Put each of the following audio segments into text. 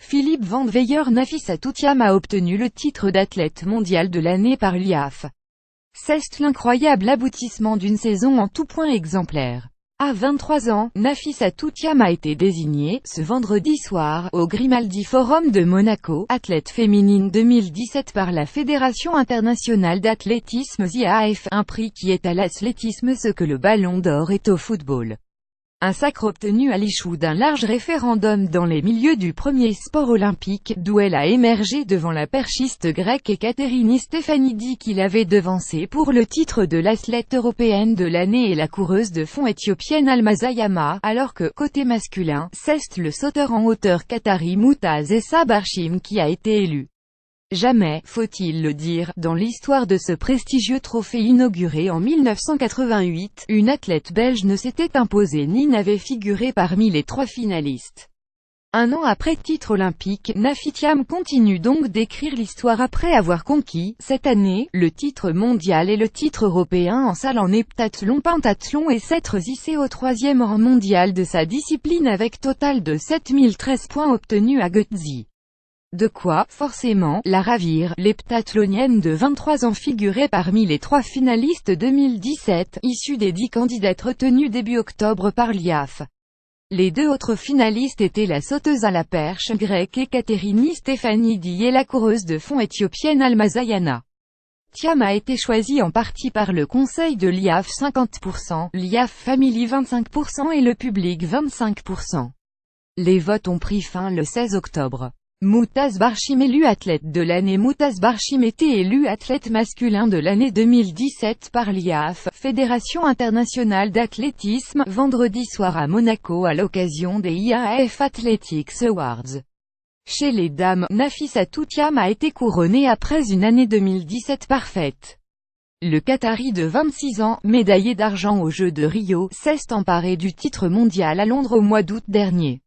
Philippe Van Veyer. Nafisa Toutiam a obtenu le titre d'athlète mondial de l'année par l'IAAF. C'est l'incroyable aboutissement d'une saison en tout point exemplaire. À 23 ans, Nafisa Toutiam a été désignée, ce vendredi soir, au Grimaldi Forum de Monaco, athlète féminine 2017 par la Fédération internationale d'athlétisme (IAAF), un prix qui est à l'athlétisme ce que le ballon d'or est au football. Un sacre obtenu à l'issue d'un large référendum dans les milieux du premier sport olympique, d'où elle a émergé devant la perchiste grecque Ekaterini Stefanidi qui l'avait devancée pour le titre de l'athlète européenne de l'année et la coureuse de fond éthiopienne Almaz Ayama, alors que, côté masculin, c'est le sauteur en hauteur qatari Moutaz Essa Barshim qui a été élu. Jamais, faut-il le dire, dans l'histoire de ce prestigieux trophée inauguré en 1988, une athlète belge ne s'était imposée ni n'avait figuré parmi les 3 finalistes. Un an après titre olympique, Nafitiam continue donc d'écrire l'histoire après avoir conquis, cette année, le titre mondial et le titre européen en salle en heptathlon, pentathlon et s'être hissée au 3e rang mondial de sa discipline avec total de 7013 points obtenus à Götzis. De quoi, forcément, la ravir. L'heptathlonienne de 23 ans figurait parmi les 3 finalistes 2017, issus des 10 candidates retenues début octobre par l'IAAF. Les 2 autres finalistes étaient la sauteuse à la perche grecque Ekaterini Stefanidi et la coureuse de fond éthiopienne Almaz Ayama. Thiam a été choisie en partie par le conseil de l'IAAF 50%, l'IAAF Family 25% et le public 25%. Les votes ont pris fin le 16 octobre. Moutaz Barshim élu athlète de l'année. Moutaz Barshim était élu athlète masculin de l'année 2017 par l'IAAF, Fédération internationale d'athlétisme, vendredi soir à Monaco à l'occasion des IAAF Athletics Awards. Chez les dames, Nafisa Toutiam a été couronnée après une année 2017 parfaite. Le Qatari de 26 ans, médaillé d'argent aux Jeux de Rio, s'est emparé du titre mondial à Londres au mois d'août dernier.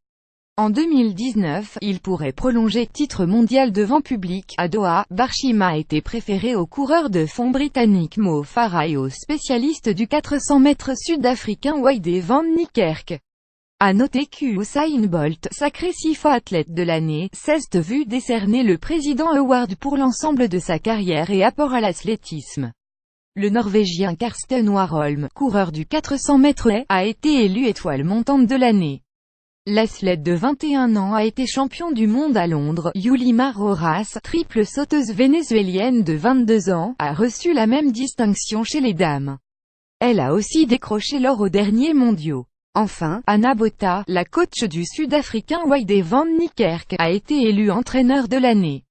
En 2019, il pourrait prolonger titre mondial devant public. À Doha, Barshim a été préféré au coureur de fond britannique Mo Farah et au spécialiste du 400 mètres sud-africain Wayde van Niekerk. À noter qu'Usain Bolt, sacré 6 fois athlète de l'année, s'est vu décerner le Président Award pour l'ensemble de sa carrière et apport à l'athlétisme. Le Norvégien Karsten Warholm, coureur du 400 mètres haies, a été élu étoile montante de l'année. L'athlète de 21 ans a été champion du monde à Londres. Yulimar Rojas, triple sauteuse vénézuélienne de 22 ans, a reçu la même distinction chez les dames. Elle a aussi décroché l'or aux derniers mondiaux. Enfin, Anna Botha, la coach du Sud-Africain Wayde van Niekerk, a été élue entraîneur de l'année.